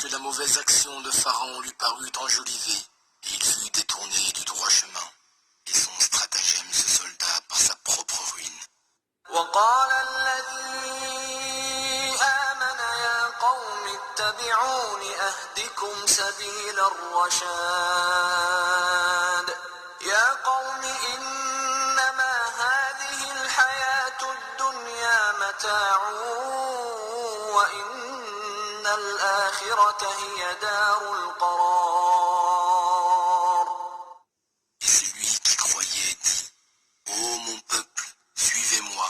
que la mauvaise action de Pharaon lui parut enjolivée, et il fut détourné du droit chemin, et son stratagème se solda par sa propre ruine. وقال الذي آمن يا قوم اتبعون أهدكم سبيل الرشاد يا قوم إنما هذه الحياة الدنيا متاع وإن الآخرة هي دار القرار. Et celui qui croyait dit, ô mon peuple, suivez-moi,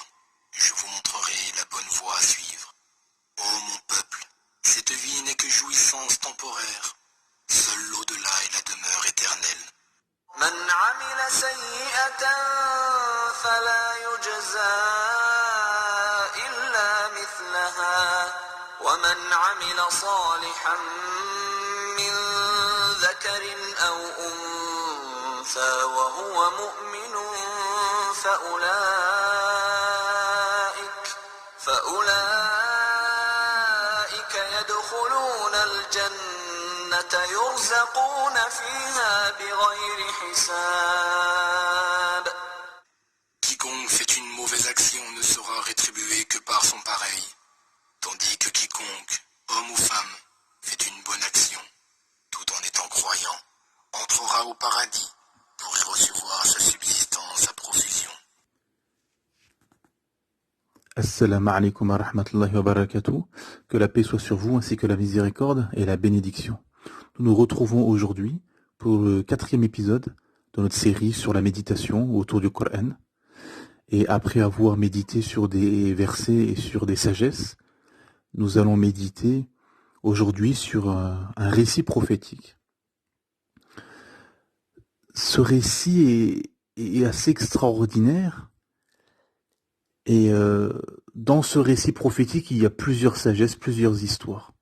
je vous montrerai la bonne voie à suivre. Ô mon peuple, cette vie n'est que jouissance temporaire. Seul l'au-delà est la demeure éternelle. من عمل سيئة فلا يجزى إلا مثلها ومن عمل صالحا من ذكر أو أنثى وهو مؤمن فأولئك يدخلون الجنة يرزقون فيها بغير حساب. Quiconque fait une mauvaise action ne sera rétribué que par son pareil, tandis que quiconque, homme ou femme, fait une bonne action, tout en étant croyant, entrera au paradis pour y recevoir sa subsistance à profusion. Assalamu alaikum wa rahmatullahi wa barakatuh. Que la paix soit sur vous ainsi que la miséricorde et la bénédiction. Nous nous retrouvons aujourd'hui pour le 4e épisode de notre série sur la méditation autour du Coran. Et après avoir médité sur des versets et sur des sagesses, nous allons méditer aujourd'hui sur un récit prophétique. Ce récit est assez extraordinaire. Et dans ce récit prophétique, il y a plusieurs sagesses, plusieurs histoires.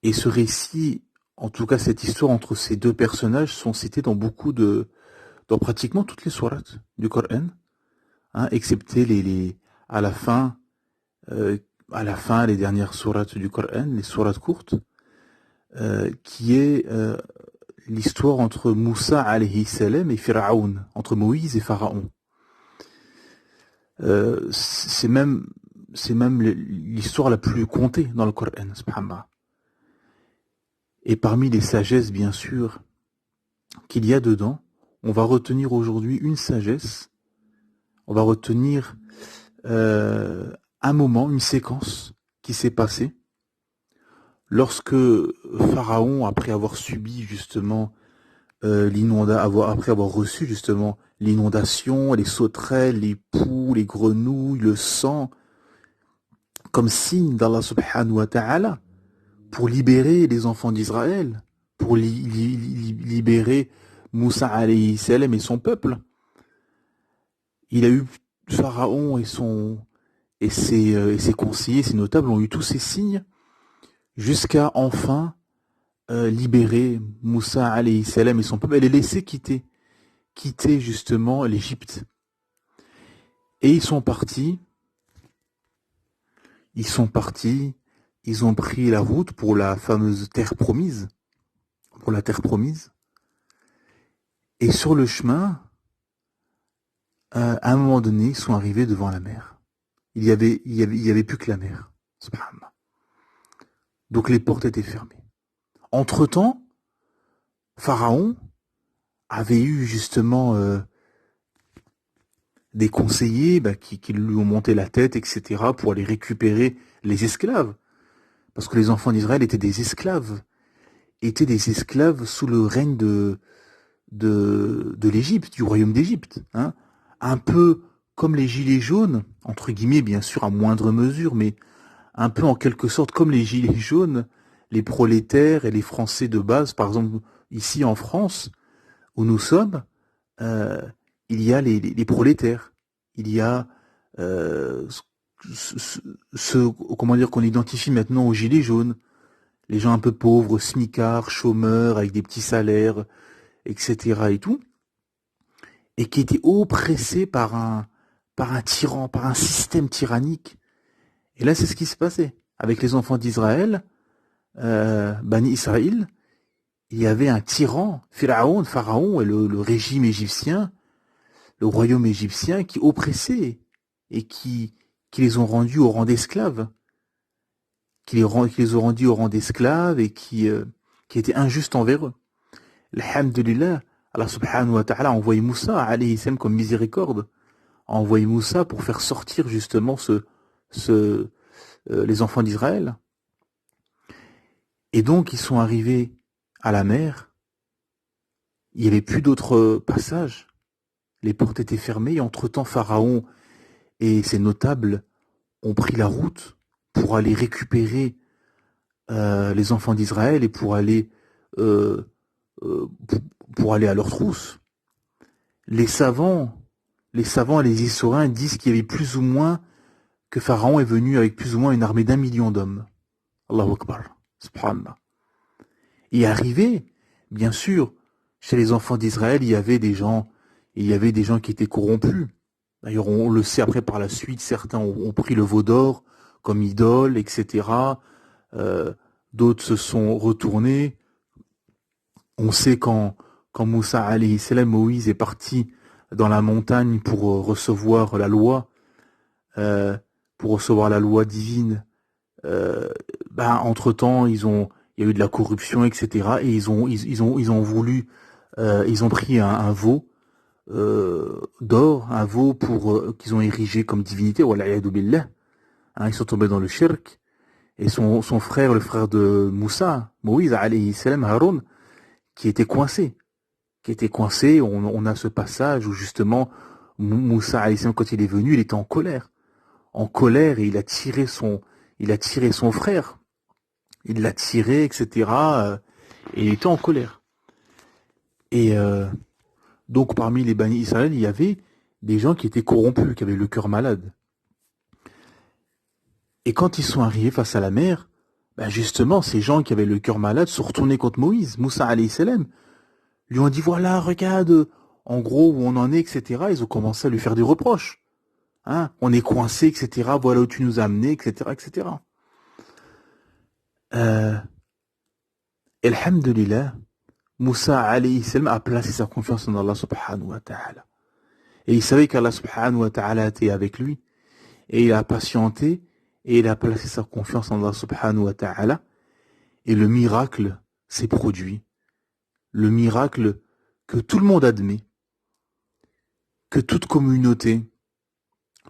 Et ce récit, en tout cas cette histoire entre ces deux personnages, sont cités dans dans pratiquement toutes les sourates du Coran, hein, excepté à la fin, les dernières sourates du Coran, les sourates courtes, qui est l'histoire entre Moussa alayhi salam et Pharaon, entre Moïse et Pharaon. C'est même l'histoire la plus contée dans le Coran, subhanallah. Et parmi les sagesses, bien sûr, qu'il y a dedans, on va retenir aujourd'hui une sagesse, on va retenir un moment, une séquence qui s'est passée lorsque Pharaon, après avoir subi justement après avoir reçu justement l'inondation, les sauterelles, les poux, les grenouilles, le sang, comme signe d'Allah subhanahu wa ta'ala, pour libérer les enfants d'Israël, pour libérer Moussa alayhi salam et son peuple. Il a eu Pharaon et ses conseillers, ses notables ont eu tous ces signes, jusqu'à enfin libérer Moussa alayhi salam et son peuple, et les laisser quitter justement l'Égypte. Et ils sont partis, ils ont pris la route pour la fameuse terre promise, et sur le chemin, à un moment donné, ils sont arrivés devant la mer. Il y avait plus que la mer, subhanallah. Donc les portes étaient fermées. Entre-temps, Pharaon avait eu justement des conseillers qui lui ont monté la tête, etc., pour aller récupérer les esclaves. Parce que les enfants d'Israël étaient des esclaves sous le règne de l'Égypte, du royaume d'Égypte. Hein. Un peu comme les gilets jaunes, entre guillemets, bien sûr, à moindre mesure, mais un peu en quelque sorte comme les gilets jaunes, les prolétaires et les Français de base, par exemple, ici en France, où nous sommes, il y a les prolétaires, il y a comment dire, qu'on identifie maintenant aux gilets jaunes, les gens un peu pauvres, smicards, chômeurs, avec des petits salaires, etc. et tout, et qui étaient oppressés par un tyran, par un système tyrannique. Et là, c'est ce qui se passait avec les enfants d'Israël. Bani Israël, il y avait un tyran, Pharaon et le régime égyptien, le royaume égyptien qui oppressait et qui les ont rendus au rang d'esclaves, qui les ont rendus au rang d'esclaves et qui était injuste envers eux. Alhamdulillah, Allah subhanahu wa ta'ala a envoyé Moussa alayhi salam comme miséricorde, a envoyé Moussa pour faire sortir justement les enfants d'Israël. Et donc ils sont arrivés à la mer, il n'y avait plus d'autres passages, les portes étaient fermées, et entre-temps Pharaon et ses notables ont pris la route pour aller récupérer les enfants d'Israël et pour aller à leur trousse. Les savants et les historiens disent qu'il y avait plus ou moins, que Pharaon est venu avec plus ou moins une armée d'1 million d'hommes. Allahu Akbar, subhanallah. Et arrivé, bien sûr, chez les enfants d'Israël, il y avait des gens qui étaient corrompus. D'ailleurs, on le sait après par la suite, certains ont pris le veau d'or comme idole, etc. D'autres se sont retournés. On sait quand Moussa alayhi salam, Moïse est parti dans la montagne pour recevoir la loi divine, entre-temps, il y a eu de la corruption, etc. Et ils ont pris un veau d'or, un veau qu'ils ont érigé comme divinité, wala'iyadu billah. Ils sont tombés dans le shirk. Et son frère, le frère de Moussa, Moïse alayhi salam, Haroun, qui était coincé. On a ce passage où justement Moussa alayhi salam, quand il est venu, il était en colère, et il a tiré son frère. Il l'a tiré, etc. Et il était en colère. Et donc parmi les Bani Israël, il y avait des gens qui étaient corrompus, qui avaient le cœur malade. Et quand ils sont arrivés face à la mer, justement, ces gens qui avaient le cœur malade sont retournés contre Moïse, Moussa alayhi salam, lui ont dit, voilà, regarde, en gros, où on en est, etc. Ils ont commencé à lui faire des reproches. On est coincé, etc. Voilà où tu nous as amenés, etc., etc. Alhamdulillah, Moussa alayhi salam a placé sa confiance en Allah subhanahu wa ta'ala. Et il savait qu'Allah subhanahu wa ta'ala était avec lui. Et il a patienté, et il a placé sa confiance en Allah subhanahu wa ta'ala. Et le miracle s'est produit. Le miracle que tout le monde admet, que toute communauté,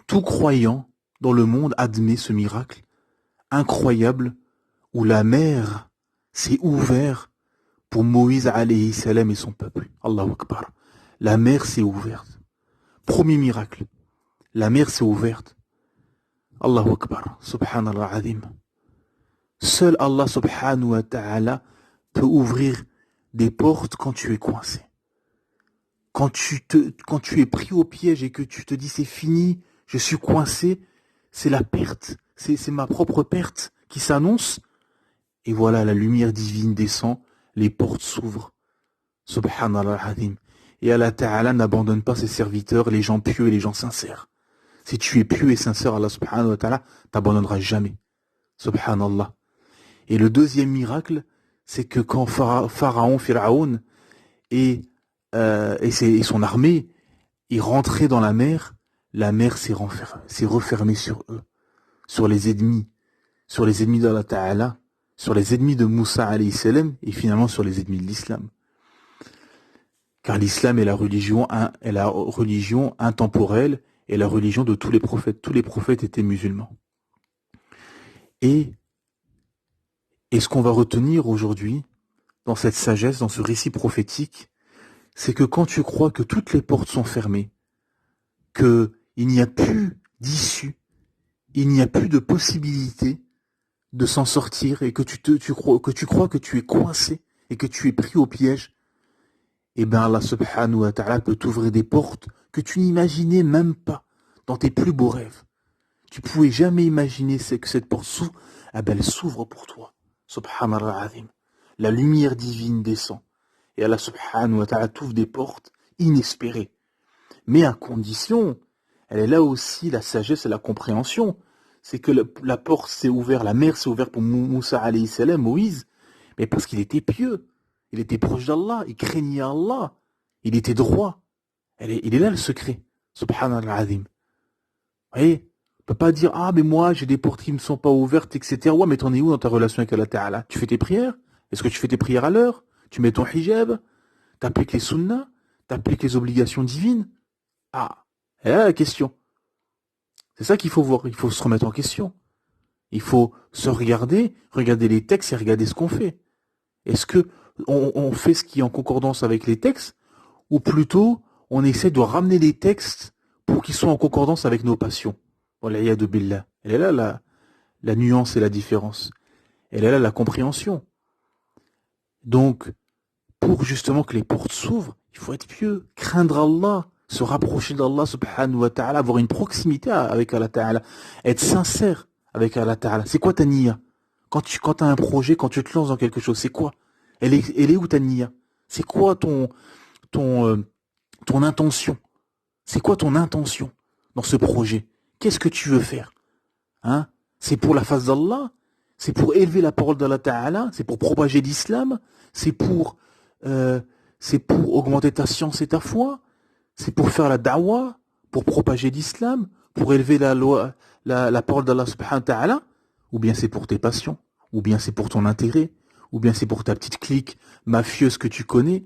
tout croyant dans le monde admet ce miracle incroyable où la mer s'est ouverte pour Moïse alayhi salam et son peuple. Allahu Akbar. La mer s'est ouverte. Premier miracle. La mer s'est ouverte. Allahu Akbar. Subhanallah azim. Seul Allah subhanahu wa ta'ala peut ouvrir des portes quand tu es coincé. Quand tu es pris au piège et que tu te dis c'est fini, je suis coincé, c'est la perte, c'est ma propre perte qui s'annonce. Et voilà, la lumière divine descend, les portes s'ouvrent. Subhanallah al-Azim. Et Allah Ta'ala n'abandonne pas ses serviteurs, les gens pieux et les gens sincères. Si tu es pieux et sincère, Allah Subhanahu wa Ta'ala t'abandonnera jamais. Subhanallah. Et le deuxième miracle, c'est que quand Pharaon et son armée est rentré dans la mer s'est refermée sur eux, sur les ennemis d'Allah Ta'ala, sur les ennemis de Moussa alayhi salam et finalement sur les ennemis de l'islam. Car l'islam est la religion intemporelle et la religion de tous les prophètes. Tous les prophètes étaient musulmans. Et ce qu'on va retenir aujourd'hui, dans cette sagesse, dans ce récit prophétique, c'est que quand tu crois que toutes les portes sont fermées, qu'il n'y a plus d'issue, il n'y a plus de possibilité de s'en sortir et que tu crois que tu es coincé et que tu es pris au piège, eh bien Allah subhanahu wa ta'ala peut t'ouvrir des portes que tu n'imaginais même pas dans tes plus beaux rêves. Tu pouvais jamais imaginer que cette porte s'ouvre, elle s'ouvre pour toi. Subhanallah azim. La lumière divine descend. Et Allah subhanahu wa ta'ala t'ouvre des portes inespérées. Mais à condition, elle est là aussi la sagesse et la compréhension. c'est que la porte s'est ouverte, la mer s'est ouverte pour Moussa alayhi salam, Moïse, mais parce qu'il était pieux, il était proche d'Allah, il craignait Allah, il était droit. Il est là le secret, subhanallah azim. Vous voyez, on peut pas dire, ah mais moi j'ai des portes qui me sont pas ouvertes, etc. Ouais, mais t'en es où dans ta relation avec Allah Ta'ala? Tu fais tes prières? Est-ce que tu fais tes prières à l'heure? Tu mets ton hijab? T'appliques les sunnas? T'appliques les obligations divines? Ah, et là la question. C'est ça qu'il faut voir, il faut se remettre en question. Il faut se regarder les textes et regarder ce qu'on fait. Est-ce que on fait ce qui est en concordance avec les textes, ou plutôt on essaie de ramener les textes pour qu'ils soient en concordance avec nos passions? Wal'iyadu billah. Elle est là la nuance et la différence. Elle est là la compréhension. Donc, pour justement que les portes s'ouvrent, il faut être pieux, craindre Allah, se rapprocher d'Allah subhanahu wa ta'ala, avoir une proximité avec Allah ta'ala, être sincère avec Allah ta'ala. C'est quoi ta niya? Quand tu as un projet, quand tu te lances dans quelque chose, c'est quoi? Elle est où ta niya? C'est quoi ton intention? C'est quoi ton intention dans ce projet? Qu'est-ce que tu veux faire? Hein? C'est pour la face d'Allah? C'est pour élever la parole d'Allah Ta'ala? C'est pour propager l'islam? C'est pour augmenter ta science et ta foi? C'est pour faire la da'wah? Pour propager l'islam? Pour élever la parole d'Allah Subhanahu wa Ta'ala? Ou bien c'est pour tes passions? Ou bien c'est pour ton intérêt? Ou bien c'est pour ta petite clique mafieuse que tu connais?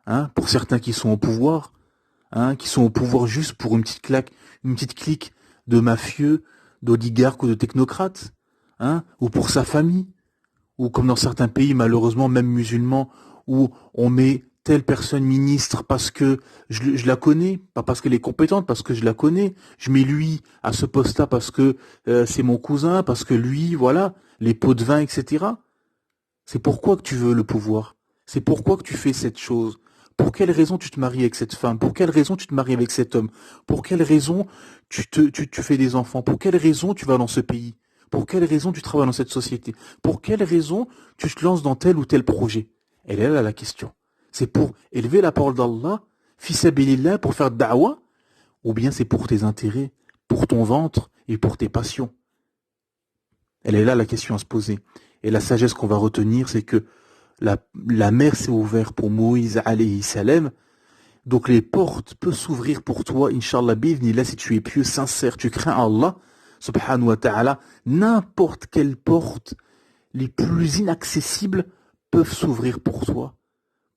Hein? Pour certains qui sont au pouvoir, hein, qui sont au pouvoir juste pour une petite clique de mafieux, d'oligarques ou de technocrates, hein, ou pour sa famille, ou comme dans certains pays, malheureusement, même musulmans, où on met telle personne ministre parce que je la connais, pas parce qu'elle est compétente, parce que je la connais, je mets lui à ce poste-là parce que c'est mon cousin, parce que lui, voilà, les pots de vin, etc. C'est pourquoi que tu veux le pouvoir. C'est pourquoi que tu fais cette chose. Pour quelle raison tu te maries avec cette femme? Pour quelle raison tu te maries avec cet homme? Pour quelle raison tu fais des enfants? Pour quelle raison tu vas dans ce pays? Pour quelle raison tu travailles dans cette société? Pour quelle raison tu te lances dans tel ou tel projet? Elle est là la question. C'est pour élever la parole d'Allah, fi sabilillah, pour faire da'wah, ou bien c'est pour tes intérêts, pour ton ventre et pour tes passions? Elle est là la question à se poser. Et la sagesse qu'on va retenir, c'est que la mer s'est ouverte pour Moïse alayhi salam. Donc les portes peuvent s'ouvrir pour toi, Inch'Allah bi'idhnillah, si tu es pieux, sincère, tu crains Allah, subhanahu wa ta'ala. N'importe quelle porte, les plus inaccessibles, peuvent s'ouvrir pour toi,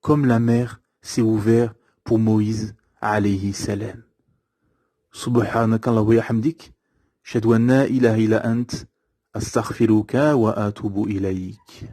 comme la mer s'est ouverte pour Moïse alayhi salam. Subhanakallah wa hamdik, shadu an la ilaha illa ant, astaghfiruka wa atubu ilayk.